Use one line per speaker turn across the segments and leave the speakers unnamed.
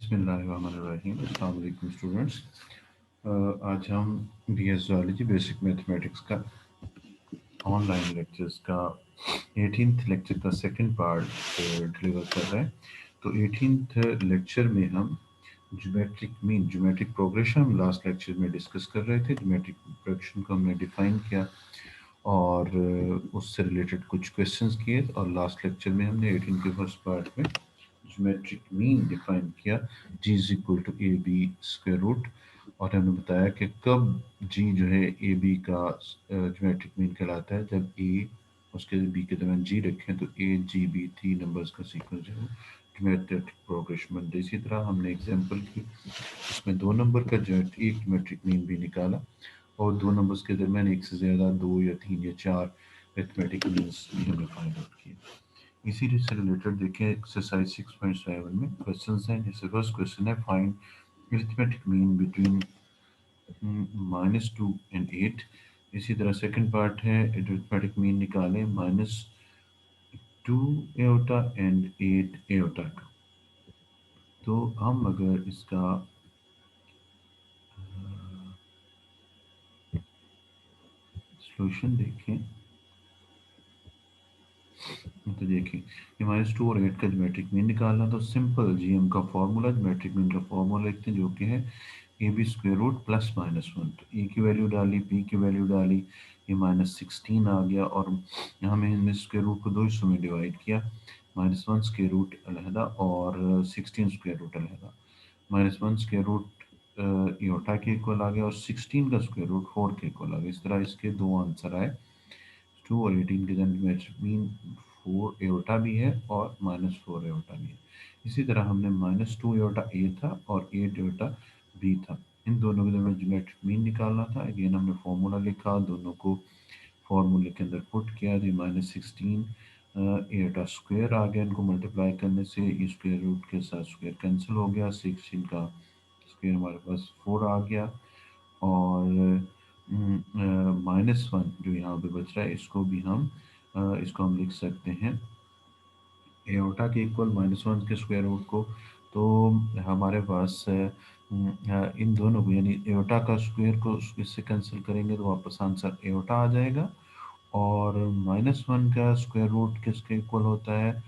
बिस्मिल्लाहिर्रहमानिर्रहीम। अस्सलाम वालेकुम स्टूडेंट्स। आज हम BS ज़ूलॉजी बेसिक मैथमेटिक्स का ऑनलाइन लेक्चर्स का 18th लेक्चर का सेकंड पार्ट डिलीवर कर रहे हैं। तो 18th लेक्चर में हम ज्योमेट्रिक प्रोग्रेशन हम लास्ट लेक्चर में डिस्कस कर रहे थे। ज्योमेट्रिक प्रोग्रेशन को हमने डिफाइन किया और उससे रिलेटेड कुछ क्वेश्चंस किए और लास्ट लेक्चर में हमने 18 के फर्स्ट पार्ट में ज्योमेट्रिक मीन डिफाइन किया, g is equal to a B square root. और हमने बताया कि कब g जो है ए बी का ज्योमेट्रिक मीन कहलाता है, जब a उसके b के दरमियान g रखें तो a g b 3 नंबर्स का सीक्वेंस जो है ज्योमेट्रिक प्रोग्रेशन बनता है। इसी तरह हमने एग्जांपल की, उसमें 2 नंबर का एक ज्योमेट्रिक मीन भी निकाला और 2 नंबर्स के दरमियान एक से ज़्यादा 2 या 3 या 4 अरिथमेटिक मीन्स भी हमने फाइंड आउट किए। इसी से रिलेटेड देखें एक्सरसाइज 6.7 में क्वेश्चंस हैं। जैसे फर्स्ट क्वेश्चन है, find arithmetic mean between -2 and 8। इसी तरह सेकंड पार्ट है, अरिथमेटिक मीन निकालें -2 एओटा एंड 8 एओटा का। तो हम अगर इसका सॉल्यूशन देखें तो देखिए, ये -2 और 8 का ज्योमेट्रिक मीन निकालना, तो सिंपल जीएम का फॉर्मूला, ज्योमेट्रिक मीन का फॉर्मूला लिखते हैं, जो कि है a B square root plus -1। तो ए की वैल्यू डाली, बी की वैल्यू डाली, ये -16 आ गया और यहाँ में हमने स्क्वायर रूट को दो हिस्सों में डिवाइड किया, -1 स्क्वायर रूट अलहदा और 16 स्क्वायर रूट अलहदा। -1 स्क्वायर रूट योटा के इक्वल आ गया और 16 का स्क्वायर रूट 4 के इक्वल आ गया। इस तरह इसके दो आंसर आए, 2 और 18 के ज्योमेट्रिक मीन 4 एओटा भी है और -4 एओटा भी है। इसी तरह हमने -2 एओटा ए था और 8 एओटा बी था, इन दोनों के दरमियान ज्योमेट्रिक मीन निकालना था। अगेन हमने फॉर्मूला लिखा, दोनों को फॉर्मूले के अंदर पुट किया, तो -16 एटा स्क्वायर आ गया, इनको मल्टीप्लाई करने से ये स्क्वायर रूट के साथ स्क्वायर कैंसिल हो गया, 16 का स्क्वायर हमारे पास 4 आ गया और -1 जो यहाँ पे बच रहा है इसको हम लिख सकते हैं एओटा के इक्वल -1 के स्क्वायर रूट को। तो हमारे पास इन दोनों को यानी एओटा का स्क्वायर को इससे कैंसिल करेंगे तो वापस आंसर एओटा आ जाएगा और -1 का स्क्वायर रूट किसके इक्वल होता है,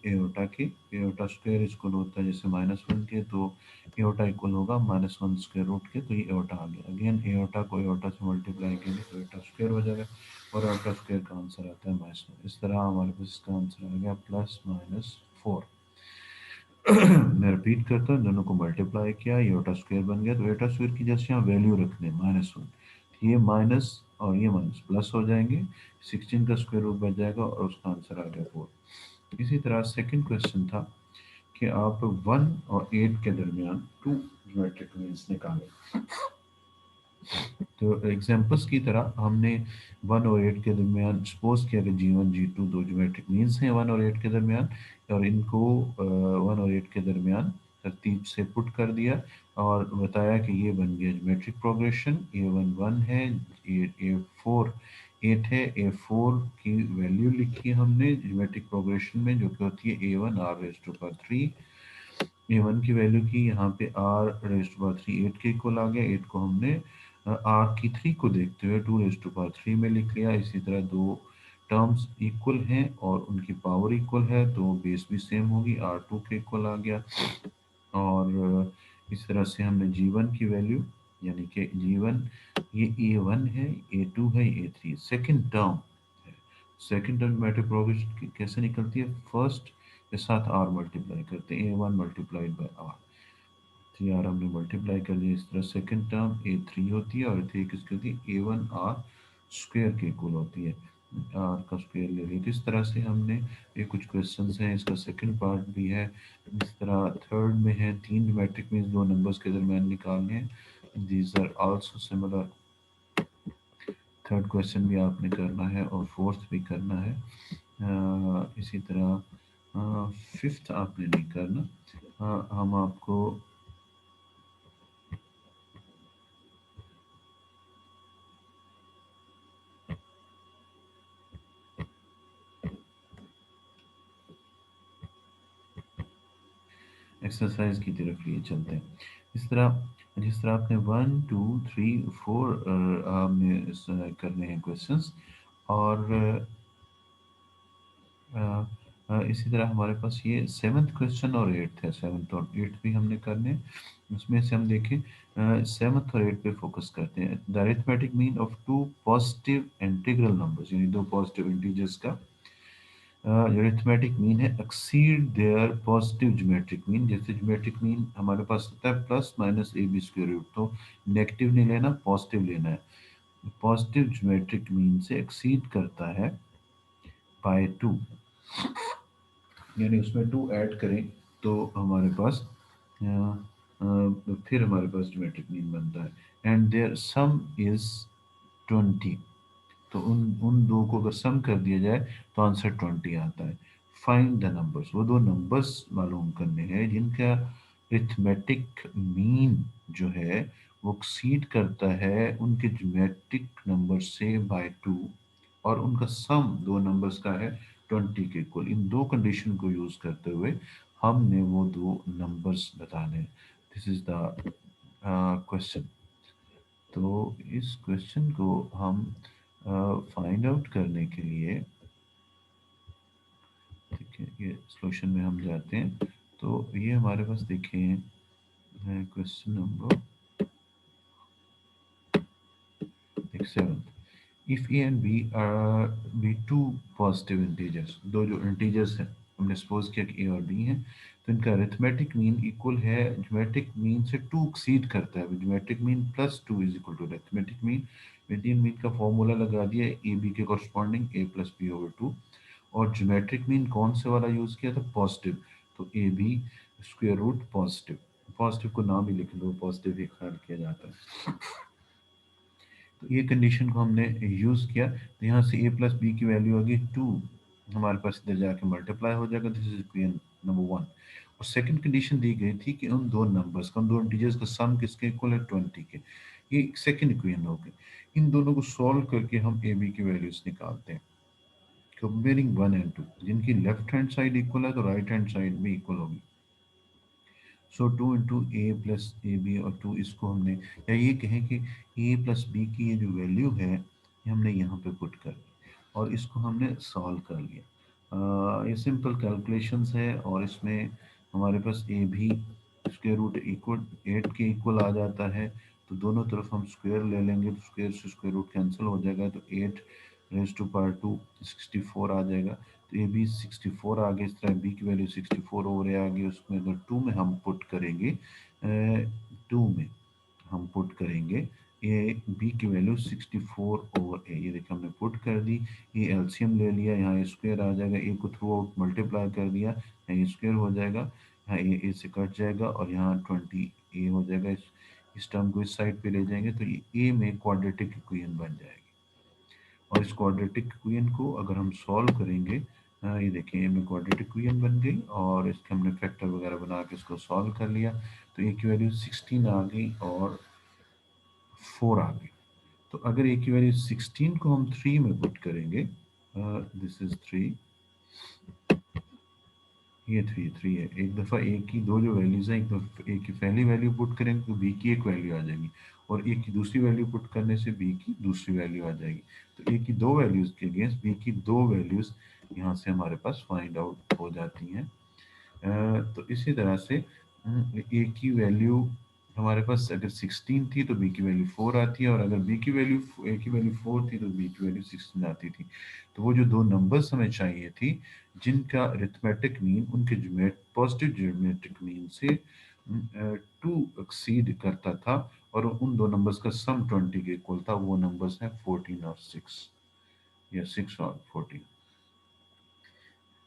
एओटा के। एओटा स्क्वायर इक्वल होता है जैसे -1 के, तो एओटा इक्वल होगा -1 स्क्वायर रूट के, तो ये एओटा आ गया। अगेन एओटा को एओटा से मल्टीप्लाई करेंगे तो एओटा स्क्वायर हो जाएगा और एओटा स्क्वायर का आंसर आता है -1। इस तरह हमारे पास इसका आंसर आ गया +-4। मैं रिपीट करता हूँ, दोनों को मल्टीप्लाई किया, एओटा स्क्वायर बन गया, तो एओटा स्क्वायर की जैसे यहाँ वैल्यू रखने -1, ये माइनस और ये माइनस प्लस हो जाएंगे, 16 का स्क्वायर रूट बच जाएगा और उसका आंसर आ गया 4। इसी तरह सेकंड क्वेश्चन था कि आप 1 और 8 के दरमियान 2 ज्योमेट्रिक मीन्स निकालें। तो एग्जांपल्स की तरह हमने 1 और 8 के दरमियान सपोज किया कि G1 G2 दो ज्योमेट्रिक मीन्स हैं 1 और 8 के दरमियान, और इनको 1 और 8 के दरमियान तरतीब से पुट कर दिया और बताया कि ये बन गया ज्योमेट्रिक प्रोग्रेशन। A1 1 है, A4 8 है, A4 की वैल्यू लिखी हमने ज्योमेट्रिक प्रोग्रेशन में, जो कि होती है A1 r⁻3। A1 की वैल्यू की यहाँ पे r⁻3 8 के इक्वल आ गया, 8 को हमने r की 3 को देखते हुए 2⁻3 में लिख लिया। इसी तरह दो टर्म्स इक्वल हैं और उनकी पावर इक्वल है तो बेस भी सेम होगी, r2 के इक्वल आ गया। और इस तरह से हमने G1 की वैल्यू यानी कि G1 ये A1 है, A2 है, A3 सेकंड टर्म है। सेकंड टर्म मैट्रिक प्रोग्रेशन कैसे निकलती है, फर्स्ट के साथ r मल्टीप्लाई करते हैं, A1 मल्टीप्लाइड बाय r, तो यार हमने मल्टीप्लाई कर दिया। इस तरह सेकंड टर्म A3 होती है और A3 किसकी होती है, A1 r स्क्वायर के इक्वल होती है, r का स्क्वायर ले लिया। तो इस तरह से हमने ये कुछ क्वेश्चंस हैं, इसका सेकंड पार्ट भी है। इस तरह थर्ड में है 3 ज्योमेट्रिक मीन्स दो नंबर्स के दरमियान निकालने हैं, these are also similar. Third question भी आपने करना है और फोर्थ भी करना है। इसी तरह फिफ्थ आपने नहीं करना। हम आपको एक्सरसाइज की तरफ लिए चलते हैं। इस तरह जिस तरह आपने 1 2 3 4 आपने करने हैं क्वेश्चंस, और अ, इसी तरह हमारे पास ये सेवन्थ क्वेश्चन और एट्थ है। सेवन्थ और एट्थ भी हमने करने हैं। उसमें से हम देखें, सेवन्थ और एट्थ पे फोकस करते हैं। The arithmetic mean of two positive integral numbers, यानी दो पॉजिटिव इंटीजर्स का जो अरिथमेटिक मीन है exceed their positive geometric mean. जैसे ज्योमेट्रिक मीन हमारे पास होता है plus minus A B square root, तो नेगेटिव नहीं लेना, पॉजिटिव लेना है। पॉजिटिव ज्योमेट्रिक मीन से एक्सीड करता है बाय 2, यानी उसमें 2 ऐड करें तो हमारे पास फिर हमारे पास ज्योमेट्रिक मीन बनता है। एंड देयर सम इज 20, तो उन उन दो को अगर सम कर दिया जाए तो आंसर 20 आता है। फाइंड द नंबर्स, वो दो नंबर्स मालूम करने हैं जिनका अरिथमेटिक मीन जो है वो एक्सीड करता है उनके ज्योमेट्रिक नंबर से बाय 2, और उनका सम दो नंबर्स का है 20 के इक्वल। इन दो कंडीशन को यूज करते हुए हमने वो दो नंबर्स बताने। This is the question. तो इस क्वेश्चन को हम फाइंड आउट करने के लिए, ठीक है, ये सॉल्यूशन में हम जाते हैं। तो ये हमारे पास देखें question number 7। If A and B are be two positive integers, दो जो इंटीजर्स हैं हमने सपोज किया कि ए और बी हैं, तो इनका अरिथमेटिक मीन इक्वल है ज्योमेट्रिक मीन से 2 एक्सीड करता है। Geometric mean plus 2 is equal to arithmetic mean. Median mean का फॉर्मूला लगा दिया ए बी के corresponding, A plus B over 2। और ज्योमेट्रिक मीन कौन से वाला यूज किया था, पॉजिटिव, तो A B square root positive. Positive को नाम ही लिख लो, पॉजिटिव ही ख्याल किया जाता है। तो ये कंडीशन को हमने यूज़ किया, तो यहाँ से a प्लस बी की वैल्यू होगी 2, हमारे पास इधर जाके मल्टीप्लाई हो जाएगा। This is equation number 1। और सेकंड कंडीशन दी गई थी कि उन दो नंबर्स का, उन दो इंटीजर्स का सम किसके इक्वल है, 20 के। ये सेकंड इक्वेशन हो गई। इन दोनों को सॉल्व करके हम ए बी की वैल्यूज निकालते हैं, कंपेयरिंग 1 एंड 2। जिनकी लेफ्ट हैंड साइड इक्वल है तो राइट हैंड साइड भी इक्वल होगी। So 2 into A plus A B, और 2 इसको हमने, या ये कहें कि ए प्लस बी की ये जो वैल्यू है ये हमने यहाँ पे पुट कर दी और इसको हमने सॉल्व कर लिया। ये सिंपल कैलकुलेशंस है, और इसमें हमारे पास ए भी स्क्वायर रूट इक्वल 8 के इक्वल आ जाता है। तो दोनों तरफ हम स्क्वायर ले लेंगे तो स्क्वायर से स्क्वायर रूट कैंसिल हो जाएगा, तो 8 रेज टू पावर 2 64 आ जाएगा। तो ए बी 64 आ गया। इस तरह बी की वैल्यू 64 ओवर ए आ गई। उसमें अगर 2 में हम पुट करेंगे, 2 में हम पुट करेंगे ए बी की वैल्यू 64 ओवर ए, ये देखिए हमने पुट कर दी। ये एलसीएम ले लिया, यहाँ स्क्वायर आ जाएगा, ए को थ्रू आउट मल्टीप्लाई कर दिया, यहाँ स्क्वायर हो जाएगा, यहाँ ए से कट जाएगा और यहाँ 20 ए हो जाएगा। इस टर्म को इस साइड पे ले जाएंगे तो ये ए में क्वाड्रेटिक इक्वेशन बन जाएगी। और इस क्वाड्रेटिक इक्वेशन को अगर हम सॉल्व करेंगे, ये देखिए ये में क्वाड्रेटिक इक्वेशन बन गई, और इसके हमने फैक्टर वगैरह बना के इसको सॉल्व कर लिया। तो ए की वैल्यू 16 आ गई और 4 आ गई। तो अगर ए की वैल्यू 16 को हम 3 में पुट करेंगे, दिस इज 3, ये 3 है। एक दफ़ा ए की दो जो वैल्यूज़ हैं, एक दफ़ा ए की पहली वैल्यू पुट करेंगे तो बी की एक वैल्यू आ जाएगी, और ए की दूसरी वैल्यू पुट करने से बी की दूसरी वैल्यू आ जाएगी। तो ए की दो वैल्यूज़ के अगेंस्ट बी की दो वैल्यूज़ यहाँ से हमारे पास फाइंड आउट हो जाती हैं। तो इसी तरह से ए की वैल्यू हमारे पास अगर 16 थी तो बी की वैल्यू 4 आती है, और अगर बी की वैल्यू ए की वैल्यू 4 थी तो बी की वैल्यू 16 आती थी। तो वो जो दो नंबर्स हमें चाहिए थी जिनका अरिथमेटिक मीन उनके पॉजिटिव ज्योमेट्रिक मीन से 2 एक्सीड करता था, और उन दो नंबर्स का सम 20 के इक्वल था, वो नंबर्स हैं 14 और 6, या 6 और 14।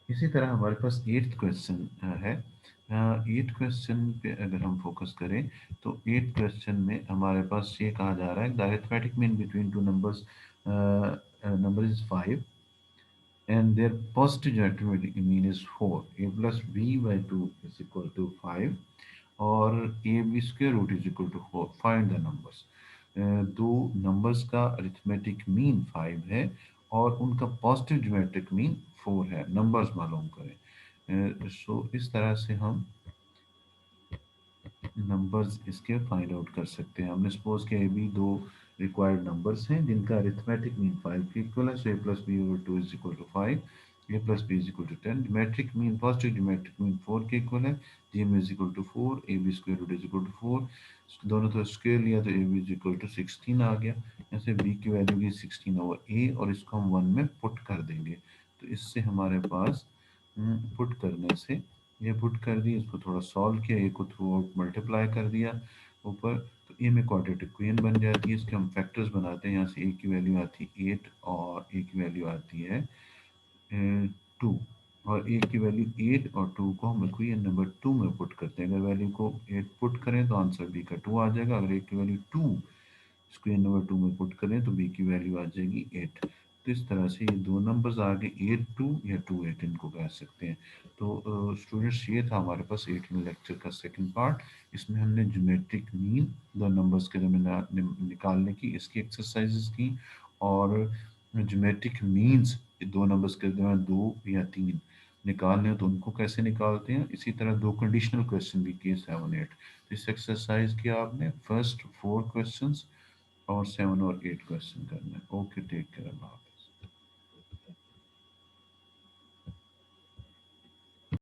इसी तरह हमारे पास एट्थ क्वेश्चन है। एट्थ क्वेश्चन पे अगर हम फोकस करें तो एट्थ क्वेश्चन में हमारे पास ये कहा जा रहा है the arithmetic mean between two numbers, number is 5 and their positive arithmetic mean is 4. A plus b by 2 is equal to 5, और A B square root is equal to 4। Find the numbers. दो numbers का arithmetic mean 5 है और उनका positive geometric mean 4 है, numbers मालूम करें। सो इस तरह से हम नंबर्स इसके फाइंड आउट कर सकते हैं। हमने सपोज किया ए बी दो रिक्वायर्ड नंबर्स हैं जिनका अरिथमेटिक मीन 5 के इक्वल है, so A plus B over 2 is equal to 5, A plus B is equal to 10। Geometric mean positive geometric mean 4 के इक्वल है, G M is equal to 4, A B square root is equal to 4। दोनों तो square लिया तो A B is equal to 16 आ गया। ऐसे B की वैल्यू की 16 ओवर ए, और इसको हम 1 में पुट कर देंगे। तो इससे हमारे पास पुट करने से ये पुट कर दी, इसको थोड़ा सॉल्व किया, ए को थ्रू आउट मल्टीप्लाई कर दिया ऊपर, तो ए में क्वाड्रेटिक इक्वेशन बन जाती है। इसके हम फैक्टर्स बनाते हैं। यहाँ से ए की वैल्यू आती है 8 और ए की वैल्यू आती है 2, और ए की वैल्यू 8 और 2 को हम इक्वेशन नंबर 2 में पुट करते हैं। अगर वैल्यू को 8 पुट करें तो आंसर बी का 2 आ जाएगा। अगर ए की वैल्यू 2 स्क्वेयर नंबर 2 में पुट करें तो बी की वैल्यू आ जाएगी 8। तो इस तरह से ये दो नंबर्स आ गए 8 2 या 2 8 इनको कह सकते हैं। तो स्टूडेंट्स ये था हमारे पास 8वीं लेक्चर का सेकंड पार्ट। इसमें हमने ज्योमेट्रिक मीन दो नंबर्स के दरमियान निकालने की इसकी एक्सरसाइजेस की, और ज्योमेट्रिक मीन्स दो नंबर्स के दरमियान 2 या 3 निकालने हो तो उनको कैसे निकालते हैं। इसी तरह दो कंडीशनल क्वेश्चन भी किए 7 8। इस एक्सरसाइज की आपने फर्स्ट 4 क्वेश्चंस और 7 और 8 क्वेश्चन करना है। ओके, टेक केयर, अल्लाह हाफ़िज़।